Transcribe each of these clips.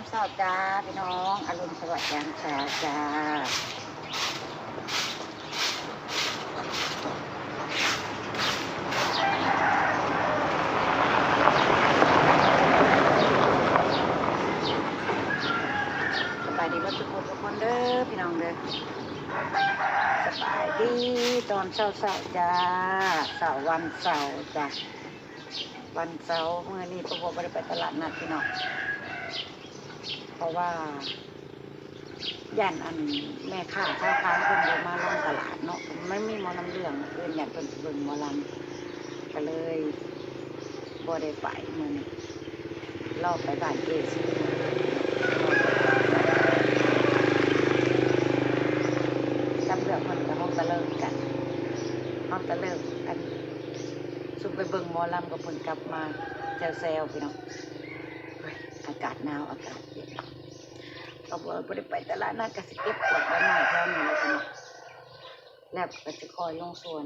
เช้าจ้าพี่น้องอรุณสวัสดิ์ยามเช้าจ้าสบายดีทุกคนเด้อพี่น้องเด้อสบายดีตอนเช้าจ้าเสาร์วันเสาร์จ้าวันเสาร์เมื่อนี้พ่อไม่ได้ไปตลาดนัดพี่น้องเพราะว่าย่านอันแม่ค้าชาวค้าคนเดินมาลงตลาดเนาะไม่มีหมอลำเรื่องเกินย่านเป็นเบิ่งหมอลำก็เลยบ่ได้ไปมื้อนี้รอบไปบ้านเกศจำเรื่องคนกับห้องตะเลิกกันห้องตะเลิกกันสุไปเบิ่งหมอลำกับเพิ่นกลับมาแซวๆพี่น้องอากาศหนาวอากาศเย็นก็บ่ได้ไปตลาดนัดก็สิเก็บกวาดไว้หน่อยแถวนี้แล้วพี่น้องแล้วก็จะคอยลงสวน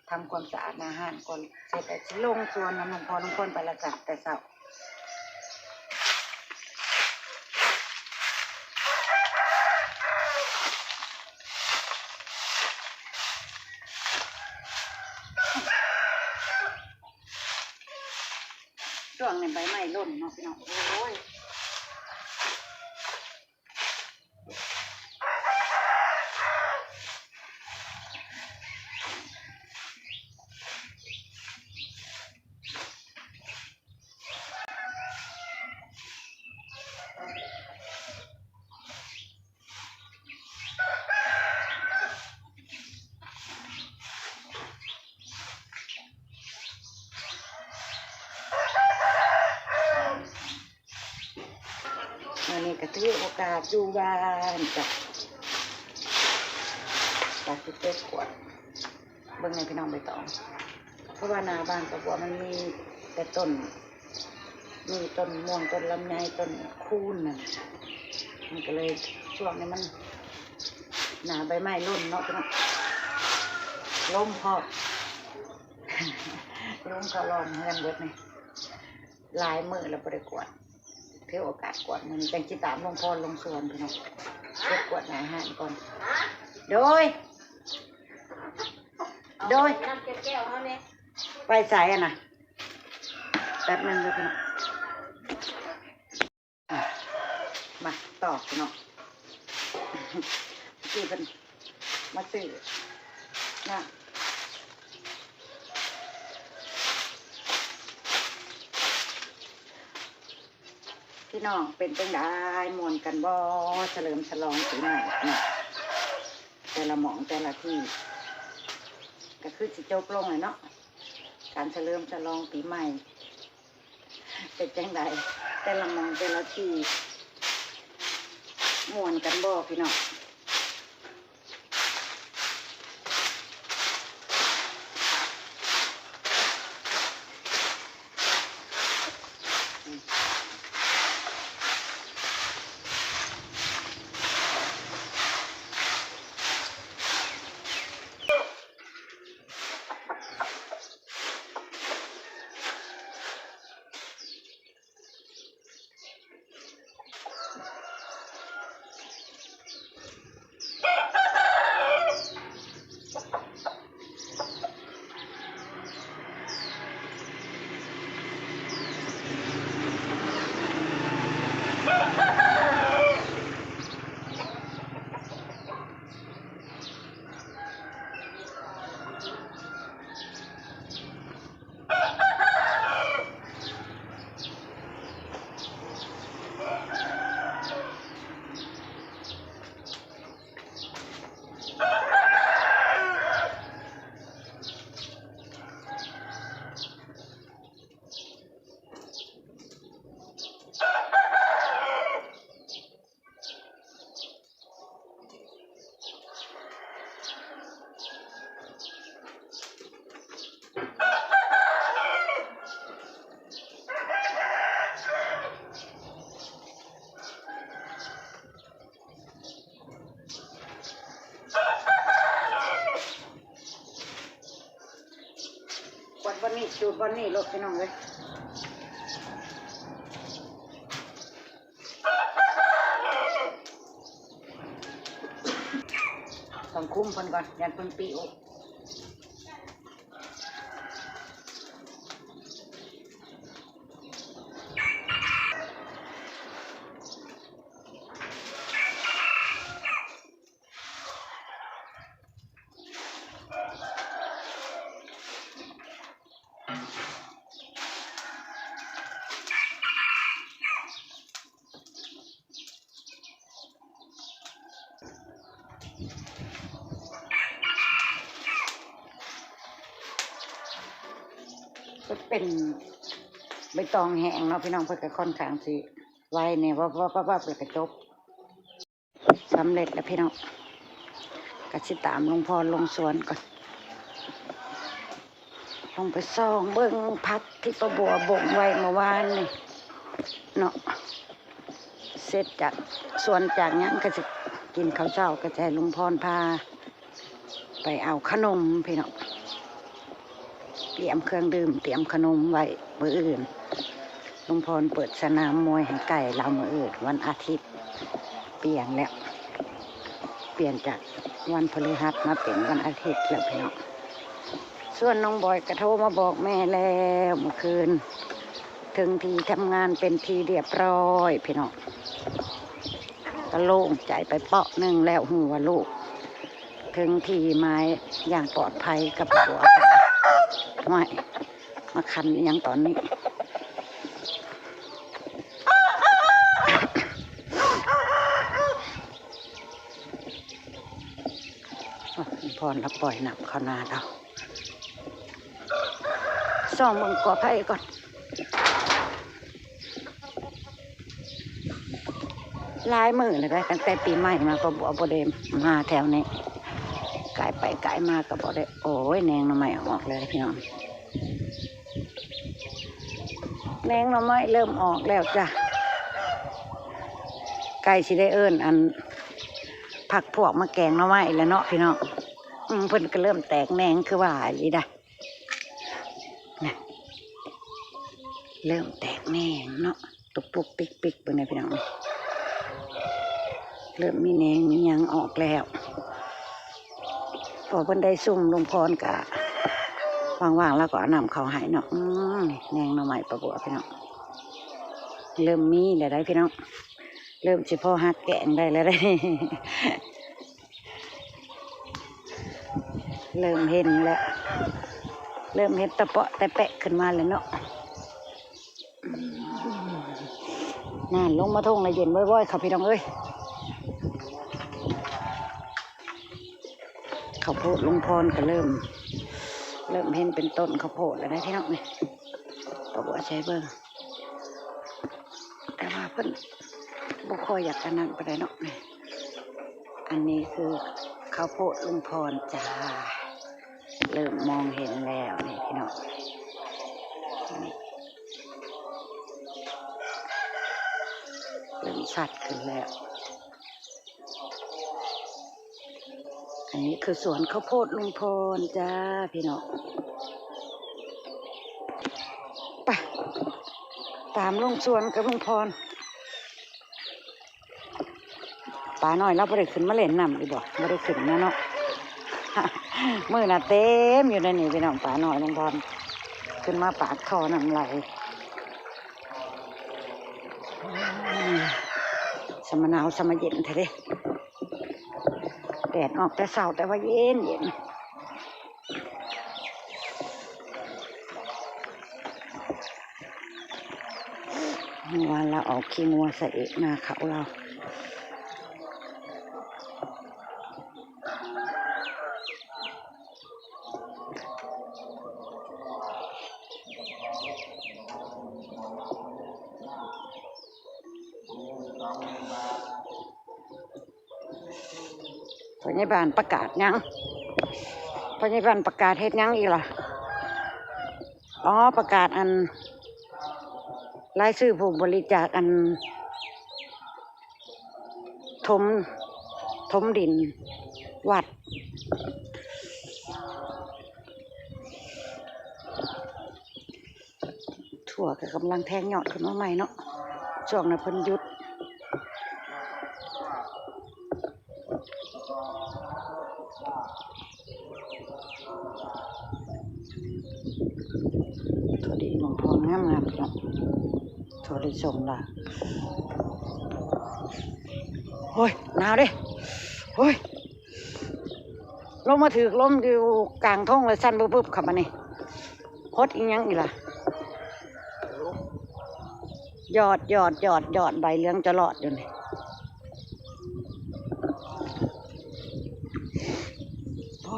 ทำความสะอาดอาหารก่อนเสร็จแล้วสิลงสวนน้องคนไปละจ้ะแต่เช้าช่วงนี้ใบไม้ร่นเนาะพี่น้องโอ้ยวันนี้ก็ถือโอกาสอยู่บ้านจ้ะก็สิเก็บกวาดเบิ่งในพี่น้องใบตองเพราะว่าหน้าบ้านตะบัวมันมีแต่ต้นมีต้นม่วงต้นลำไยต้นคูนน่ะมันก็เลยช่วงนี้มันหนาใบไม้ร่นเนาะพี่น้องล้มพอล้มก็ลองเงินเบิดนี่ลายมือแล้วบ่ได้กวาดเพื่อโอกาสกวาดมันจังจิตามลงพรลงสวนพี่น้องเก็บกวาดหลายหานก่อนโดยไปใส่อะนะแป๊บนึงเลยพี่น้องมาต่อพี่น้องซื้อเป็นมาซื้อนะพี่น้องเป็นจังได้มวนกันบ่เฉลิมฉลองปีใหม่เนี่ยแต่ละหม่องแต่ละที่ก็คือสิจบลงเลยเนาะการเฉลิมฉลองปีใหม่เป็นจังไดแต่ละหม่องแต่ละที่ม่วนกันบ่พี่น้องวันนี้จูดวันนี้ลบพี่น้องเลย ต้องคุ้มเพิ่นก่อนยันเพิ่นปิวก็เป็นใบตองแห้งเนาะพี่น้องเพื่อค่อนข้างสิไว้เนี่ยว่าเปิดกระจบสำเร็จแล้วพี่น้องก็สิตามลงพรลงสวนก่อนลงไปซ่องเบิ้งพักที่ประบัวบ่งไว้เมื่อวานนี่เนาะเสร็จจากสวนจากนั้นก็จะกินข้าวเช้าก็จะให้ลุงพรพาไปเอาขนมพี่น้องเตรียมเครื่องดื่มเตรียมขนมไว้มื้ออื่นลุงพรเปิดสนามมวยให้ไก่เรามื้ออื่นวันอาทิตย์เปลี่ยนแล้วเปลี่ยนจากวันพฤหัสมาเป็นวันอาทิตย์แล้วพี่น้องส่วนน้องบอยกระโทรมาบอกแม่แล้วเมื่อคืนถึงที่ทำงานเป็นทีเรียบร้อยพี่น้องก็โล่งใจไปเปาะหนึ่งแล้วหัวลูกถึงที่ไม้อย่างปลอดภัยกับหัวไม่มาคันยังตอนนี้พรเราปล่อยหนักเขานาเราส่องมึงกอไผ่ก่อนลายมือเลยได้ตั้งแต่ปีใหม่มาก็บ่ได้มาแถวนี้ไกลไปไกลมาก็บ่ได้โอ้ยแนงหน่อไม้ออกเลยพี่น้องแนงหน่อไม้เริ่มออกแล้วจ้ะไก่สิได้เอิ้นอันผักพวกมาแกงหน่อไม้แล้วเนาะพี่น้องเพิ่นก็เริ่มแตกแหนงคือว่าอีได้นะเริ่มแตกแหนงเนาะตุกปุกปิกปิกไปเลยพี่น้องเริ่มมีแหนงมียังออกแล้วพอเพิ่นได้ซุ่มลงพรกะว่างๆแล้วก็นำเขาหายเนาะแหนงหน่อไม้ประบัวพี่น้องเริ่มมีแล้วได้พี่น้องเริ่มสิพ่อฮักแกงได้แล้วได้เริ่มเห็นแล้วเริ่มเห็นตะเปาะตะแปะขึ้นมาเลยเนาะนั่นลงมาทุ่งเลยเย็นบ่อยๆค่ะพี่น้องเอ้ยข้าวโพดลุงพรก็เริ่มเห็นเป็นต้นข้าวโพดแล้วนะพี่น้องนี่ประบัวใช้เบิ้งแต่ว่าเพิ่นบุคอยอยากจะนั่งไปได้เนาะนี่อันนี้คือข้าวโพดลุงพรจ้าเริ่มมองเห็นแล้วนี่พี่น้องนี่เริ่มชัดขึ้นแล้วอันนี้คือสวนข้าวโพดลุงพรจ้าพี่น้องไปตามลงสวนกับลุงพรป่าหน่อยเราไม่ได้ขึ้นมาเล่นน้ำอีกบ่ไม่ได้ขึ้นนะเนาะมือน่ะเต็มอยู่ในนี่พี่น้องป่าหน่อยลุงพรขึ้นมาปากคอน้ำไหลสมะนาวสมะเย็นเถอะเด้แดดออกแต่เช้าแต่ว่าเย็นวันเราออกขี้งัวใส่หน้าเขาเราพยาบาลประกาศยังพยาบาลประกาศเฮ็ดยังอีกล่ะอ๋อประกาศอันรายชื่อผู้บริจาคอันถมดินวัดถั่วก็กำลังแทงยอดขึ้นมาใหม่เนาะช่วงนั้นเพิ่นหยุด งามพี่น้องโทรได้ส่งละโอ้ยหนาวเด้โอ้ยลมมาถือลมอยู่กลางทุ่งเลยสั้นปุ๊บขับมานี่ฮดอีกยังอีล่ะหยอดใบเหลืองจะหลอดอยู่นี่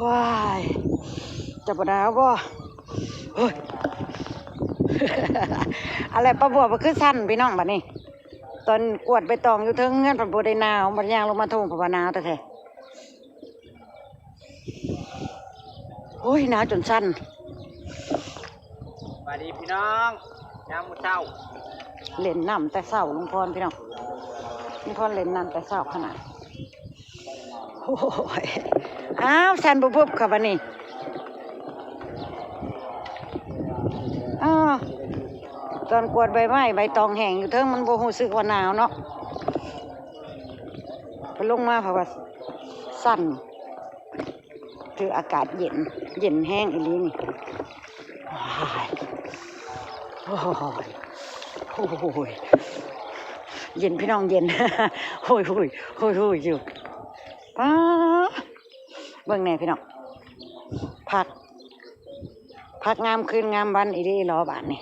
ว้ายจะปวดาวบ่เฮ้ย อะไรประบวบมาขึ้นสั้นพี่น้องบัดนี้ตอนกวดไปตองอยู่เทิงเงื่อนผัดบัวได้หนาวบัดย่างลงมาทุ่งผัดหนาวแต่แท้โอ้ยหนาวจนสั้นสวัสดีพี่น้องยามมื้อเช้าเล่นน้ำแต่เศร้าลุงพรพี่น้องลุงพรเล่นน้ำแต่เศร้าขนาดโอ้ยอ้าวสั้นปุ๊บค่ะบัดนี้ตอนกวดใบไม้ใบตองแห้งอยู่เทิงมันโบหูสึกว่าหนาวเนาะพอลงมาเพราะว่าสั้นคืออากาศเย็นแห้งอีนี้นี่โอ้ยเย็นพี่น้องเย็นโอ้ยอยู่ป้าเบิ่งแน่พี่น้องพักงามคืนงามวันอีนี้รอบานนี่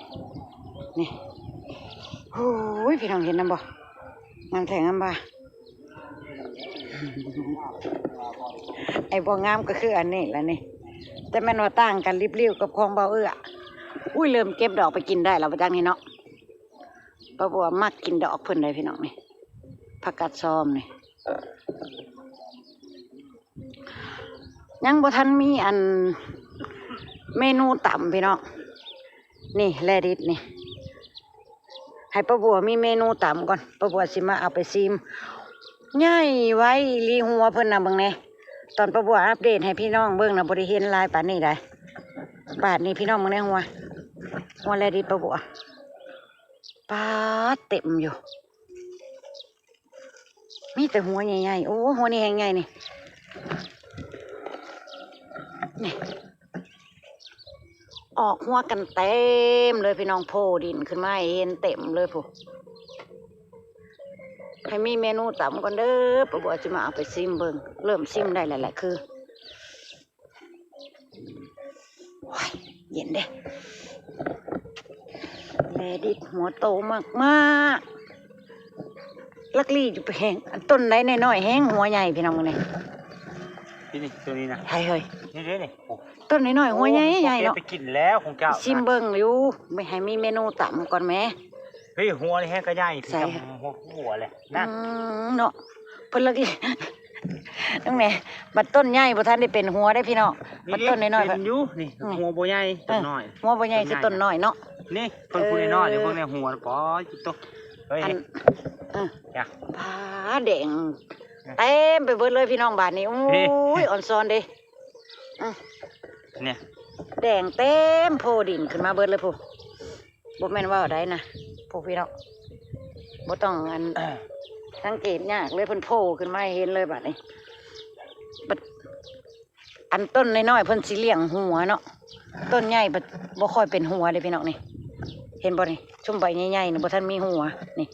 โอ้ยพี่น้องเห็นน้ำบ่งามแท้งามบ่าไอ้บ่งามก็คืออันนี้แหละนี่แต่แม่นว่าต่างกันริบลิ่วกับของเบาอุ้ยเริ่มเก็บดอกไปกินได้แล้วประจังนี่เนาะเพราะว่ามักกินดอกเพิ่นได้พี่น้องนี่ผักกาดซ้อมนี่ยังบ่ทันมีอันเมนูต่ำพี่น้องนี่แลดิสนี่ให้ป้าบัวมีเมนูต่ำก่อนป้าบัวสิมาเอาไปซิมง่ายไว้รีหัวเพิ่นนะเบิ่งแน่ตอนป้าบัวอัปเดตให้พี่น้องเบิ่งนะบ่ได้เห็นลายป่านนี้ได้ป่านนี้พี่น้องเบิ่งแน่หัวแลดิสป้าบัวปาดเต็มอยู่มีแต่หัวใหญ่ๆโอ้หัวนี่แห้งใหญ่นี่ออกหัวกันเต็มเลยพี่น้องโพดินขึ้นมาเห็นเต็มเลยผู้ให้มีเมนูต่ำก่อนเด้อป้าบัวจะมาเอาไปซิมเบิ่งเริ่มซิมได้แล้วแหละคือเย็นเด้แลดิสหัวโตมากลักลี่อยู่ไปแห้งต้นไหนน้อยๆแห้งหัวใหญ่พี่น้องมึงนี่ตัวนี้นะใช่เฮ้ยนี่ต้นน้อยๆหัวใหญ่เนาะไปกินแล้วของเจ้าซิมเบิ่งอยู่ไม่ให้มีเมนูต่ำก่อนแม่เฮ้ยหัวนี่แห้งก็ใหญ่ใส่หัวเลยนั่นเนาะเพิ่นลักลี่ตั้งไหนบัดต้นใหญ่บ่ทันได้เป็นหัวได้พี่น้องบัดต้นน้อยๆเป็นอยู่นี่หัวบ่ใหญ่ต้นน้อยหัวบ่ใหญ่คือต้นน้อยเนาะนี่ต้นผู้น้อยเดี๋ยวพวกนี้หัวป๋อจิ๊บโตเฮ้ยจ้ะผาแดงเต็มไปเบิดเลยพี่น้องบ้านนี้โอ้ยอ่อนซ้อนเด้เนี่ยแดงเต็มโพดินขึ้นมาเบิดเลยผู้บ่แม่นว่าได้นะผู้พี่น้องบ่ต้องสังเกตยากเลยเพิ่นโผล่ขึ้นมาเห็นเลยบัดนี้อันต้นน้อยๆเพิ่นสิเลี้ยงหัวเนาะต้นใหญ่บ่ค่อยเป็นหัวเด้พี่น้องนี่เห็นบ่นี่ชุ่มใบใหญ่ๆนี่บ่ทันมีหัวนี่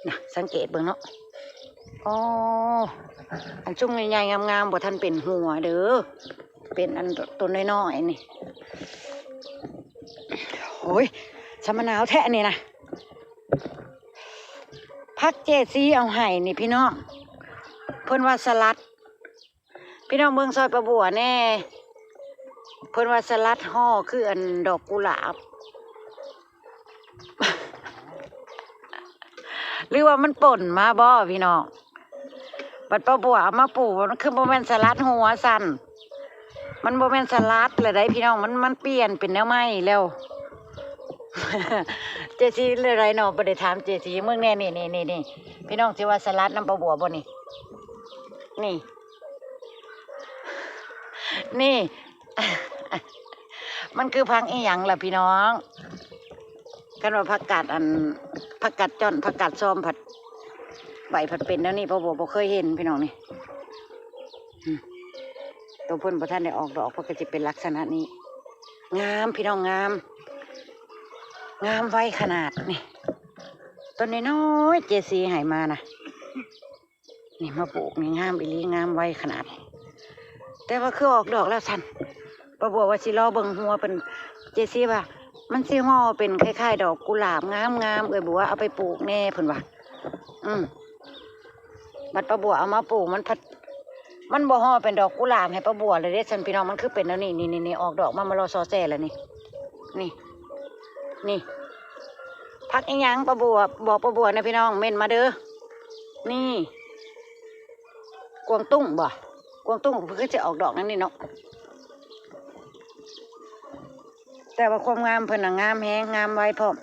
นะสังเกตเบิ่งเนาะอ๋ออันชุ่มใหญ่ๆงามๆบ่ทันเป็นหัวเด้อเป็นอันต้นน้อยๆนี่โอ้ยสมะนาวแท้นี่นะพักเจซีเอาให้นี่พี่น้องเพิ่นว่าสลัดพี่น้องเมืองซอยประบัวแน่เพิ่นว่าสลัดห่อคืออันดอกกุหลาบหรือว่ามันป่นมาบ่พี่น้องบัดประบัวเอามาปลูกมันคือโมเมนต์สลัดหัวสั้นมันโมเมนต์สลัดเลยได้พี่น้องมันเปลี่ยนเป็นแนวใหม่แล้วเจซีเลยไรเนาะบ่ได้ถามเจซีเมืองแน่นี่พี่น้องสิว่าสลัดน้ำปลาบัวบ่นี่มันคือพังอีหยังล่ะพี่น้องกันว่าผักกาดจ้อนผักกาดซ้อมผัดใบผัดเป็นแล้วนี่ปลาบัวบ่เคยเห็นพี่น้องนี่ตัวเพิ่นบ่ทันได้ออกดอกเพราะก็จะเป็นลักษณะนี้ งามพี่น้องงามงามไว้ขนาดนี่ต้นน้อยๆเจซีให้มานะนี่มาปลูกนี่งามอีหลีงามไว้ขนาดแต่ว่าคือออกดอกแล้วสันป้าบัวว่าสิรอเบิ่งหัวเป็นเจซีว่ามันสิห่อเป็นคล้ายๆดอกกุหลาบงามๆบัวเอาไปปลูกแน่เพิ่นว่าบัดป้าบัวเอามาปลูกมันบ่ห่อเป็นดอกกุหลาบให้ป้าบัวเลยเด้สันพี่น้องมันคือเป็นแล้วนี่ออกดอกมารอซอแซ่แล้วนี่พักอีหยังป้าบัวบอกป้าบัวนะพี่น้องเม่นมาเด้อนี่กวางตุ้งบ่กวางตุ้งเพิ่งจะออกดอกนั่นนี่เนาะแต่ว่าความงามเพิ่นน่ะงามแฮงงามไว้พร้อม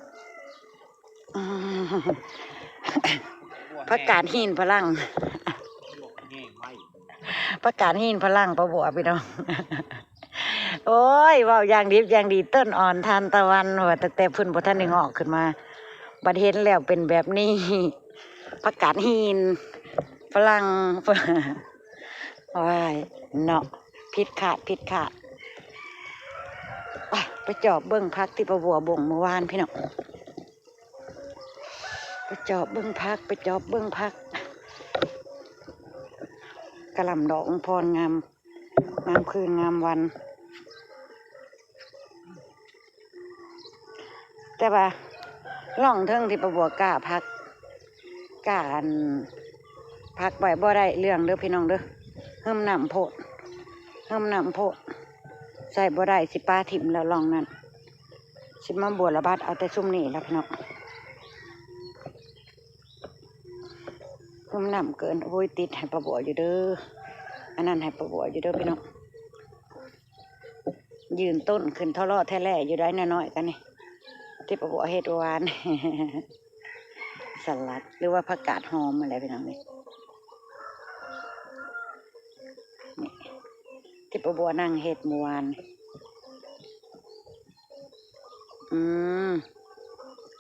ผักกาดหินพลังผักกาดหินพลังป้าบัวพี่น้องโอ้ยว่าอย่างดีอย่างดีต้นอ่อนทานตะวันว่าแต่เพิ่นบ่ทันได้งอกขึ้นมาบัดเห็นแล้วเป็นแบบนี้ผักกาดหินพลังว้ายเนาะผิดขาดไปจอบเบิ้งพักที่ป้าบัวบ่งเมื่อวานพี่น้องไปจอบเบิ้งพักกระหล่ำดอกพรงามคืนงามวันแต่ว่าล่องเทิงที่ป้าบัวกล้าพักกล้าพักไว้บ่ได้เรื่องเด้อพี่น้องเด้อเฮิ่มน้ำโพดใส่บ่ได้สิปลาถิ่มแล้วลองนั่นสิมาบัวระบาดเอาแต่ซุ่มนี่แล้วพี่น้องเฮิ่มน้ำเกินโอ้ยติดให้ป้าบัวอยู่เด้ออันนั้นให้ป้าบัวอยู่เด้อพี่น้องยืนต้นขึ้นเท่าล้อแท้แล่อยู่ได้น้อยๆกันนี่ที่ป้าบัวเฮ็ดวานสลัดหรือว่าผักกาดหอมอะไรพี่น้องนี่ที่ป้าบัวนั่งเฮ็ดเมื่อวาน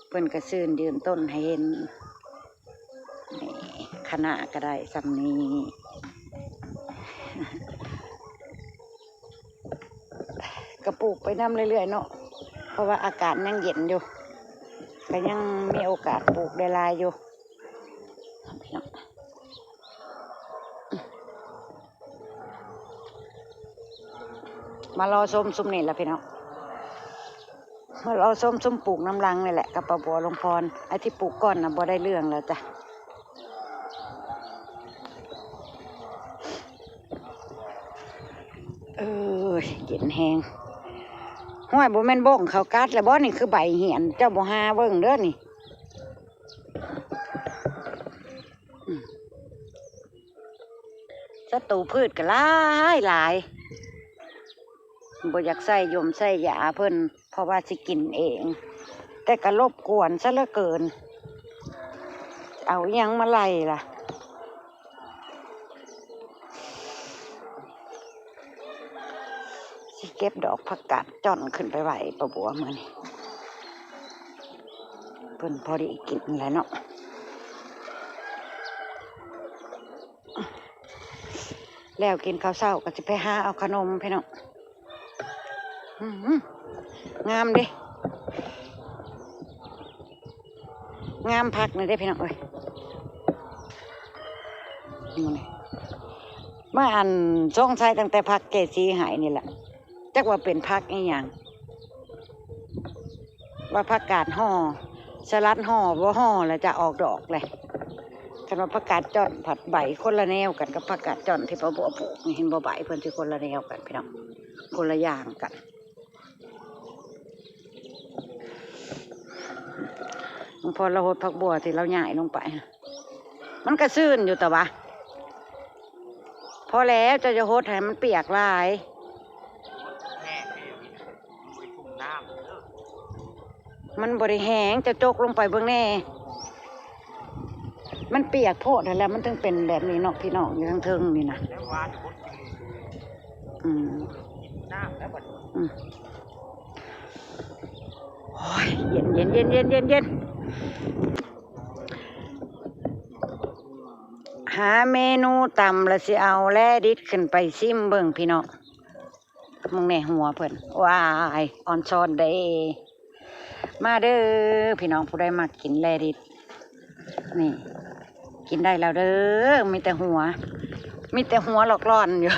เพิ่นกระซื่นยืนต้นให้เห็นนี่คณะก็ได้สำนีกระปลูกไปน้ำเรื่อยๆเนาะเพราะว่าอากาศยังเย็นอยู่ก็ยังมีโอกาสปลูกได้หลายอยู่มารอส้มนี่แหละพี่น้องมารอส้มปลูกน้ำรังนี่แหละกับป้าบัวลงพรไอ้ที่ปลูกก้อนน่ะบ่ได้เรื่องแล้วจ้ะเย็นแห้งห้อยบ่แม่นบ้งเขากัดแล้วบ่นี่คือใบเหียนเจ้าบ่หาเบิ่งเด้อนี่ศัตรูพืชก็หลายบ่อยากใส่ยมใส่ยาเพิ่นเพราะว่าสิกินเองแต่ก็รบกวนซะเหลือเกินเอาอิหยังมาไล่ล่ะสิเก็บดอกผักกาดจ่อนขึ้นไปไหวป้าบัวมื้อนี้เพิ่นพอได้กินแล้วเนาะแล้วกินข้าวเช้าก็จะไปหาเอาขนมพี่น้องงามเด้งามพักนี่ได้พี่น้องเอ้ยเมื่ออันช่องใช้ตั้งแต่พักเกจีหายนี่แหละจักว่าเป็นพักอีหยังว่าผักกาดห่อสลัดห่อว่าห่อแล้วจะออกดอกเลยคันว่าผักกาดจ่อนผัดใบคนละแนวกันกับผักกาดจ่อนที่ป้าบัวปลูกเห็นบ่ใบเพิ่นที่คนละแนวกันพี่น้องคนละอย่างกันพอเราหดผักบัวที่เราหย่ายลงไปมันก็ซื่นอยู่แต่ว่าพอแล้วจะหดให้มันเปียกลายมันบริแหงจะโจกลงไปเบื้องแน่มันเปียกโพดแล้วมันถึงเป็นแบบนี้เนาะพี่น้องอยู่ทั้งเทิงนี่นะโอ้ยเย็นหาเมนูตำละสิเอาแล่ดิดขึ้นไปซิมเบิ่งพี่น้อง มึงแน่หัวเพิ่นว้ายออนซอนเด้มาเด้อพี่น้องผู้ใดมากินแลดิดนี่กินได้แล้วเด้อมีแต่หัวหลอกล่อนอยู่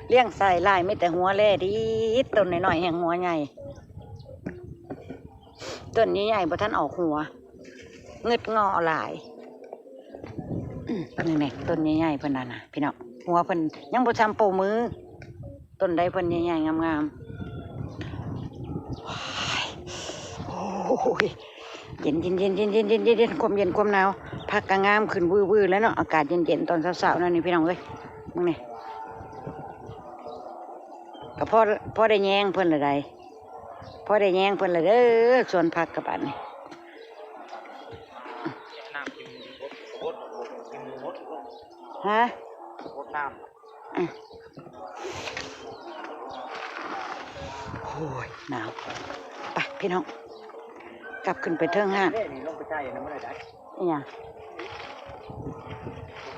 เลี้ยงใส่ลายมีแต่หัวแลดิดต้นน้อยๆแห่งหัวใหญ่ต้นใหญ่ๆบ่ท่านออกหัวเงึดงอหลายนี่แม่ต้นใหญ่ๆเพิ่นน่ะนะพี่น้องหัวเพิ่นยังบ่ทำโปมือต้นใดเพิ่นใหญ่ๆงามๆโอ้ยเย็นความเย็นความหนาวพักกะงามขึ้นวื้อๆแล้วเนาะอากาศเย็นๆตอนเช้าๆนั่นนี่พี่น้องเอ้ยมึงนี่ก็พ่อได้แยงเพิ่นละใดพ่อได้แยงเพิ่นละเด้อส่วนพักกับอันนี้น้ำกินหมดกินหมด ฮะหมดน้ำ โอ้ยหนาวไปพี่น้องกลับขึ้นไปเทิงห้างนี่ลงไปใจนะไม่ได้นี่ยัง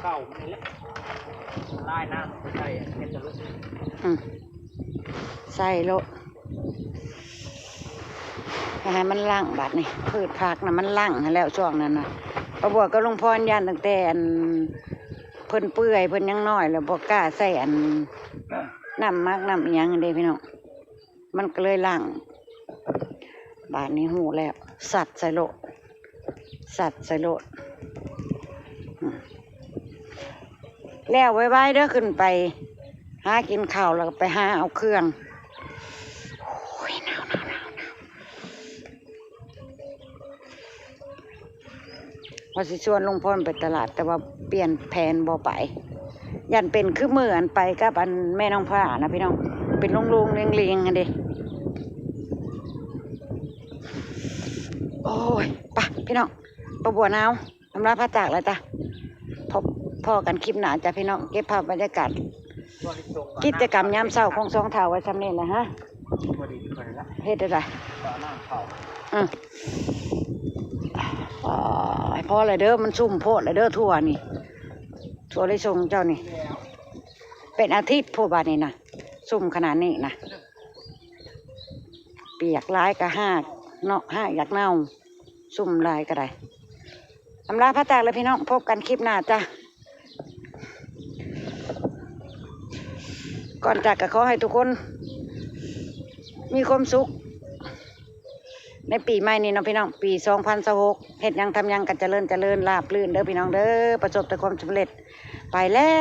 เข้ามันเล็กใต้น้ำไปใจเห็นจะลุกใส่โลให้มันล่างบาดนี่พืชผักนะมันล่างแล้วช่วงนั้นนะประบวกก็ลงพรยันตั้งแต่อันเพิ่นเปื่อยเพิ่นยังน้อยแล้วบอกกล้าใส่อันน้ำมากน้ำอีหยังเด้พี่น้องมันก็เลยล่างบาดนี้หูแล้วสัตว์ใส่โลแล้วไว้เด้อขึ้นไปหากินข้าวแล้วก็ไปหาเอาเครื่องโอ้ยหนาวว่าสิชวนลุงพรไปตลาดแต่ว่าเปลี่ยนแผนบ่ไปยันเป็นคือมืออันไปกับอันแม่น้องพระนะพี่น้องเป็นลุงเลียงกันดิโอ้ยไปพี่น้องประบัวหนาวทำลายผ้าจากเลยจ้ะพอกันคลิปหนาจ้ะพี่น้องเก็บภาพบรรยากาศกิจกรรมยามเช้าของสองเท่าไว้ซ้ำนี่แหละฮะเฮ็ดได้พอเลยเด้อมันซุ่มโพดเลยเด้อทั่วนี่ทั่วเลยทรงเจ้านี่เป็นอาทิตย์พวกบ้านนี่นะซุ่มขนาดนี้นะเปียกร้ายก็ห้าเนาะห้าอยากเน่าซุ่มลายก็ได้ทำลายพระตากเลยพี่น้องพบกันคลิปหน้าจ้ะก่อนจากก็ขอให้ทุกคนมีความสุขในปีใหม่นี้เนาะพี่น้องปี2026เฮ็ดยังทำยังกันเจริญราบรื่นเด้อพี่น้องเด้อประสบแต่ความสำเร็จไปแล้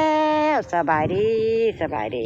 วสบายดี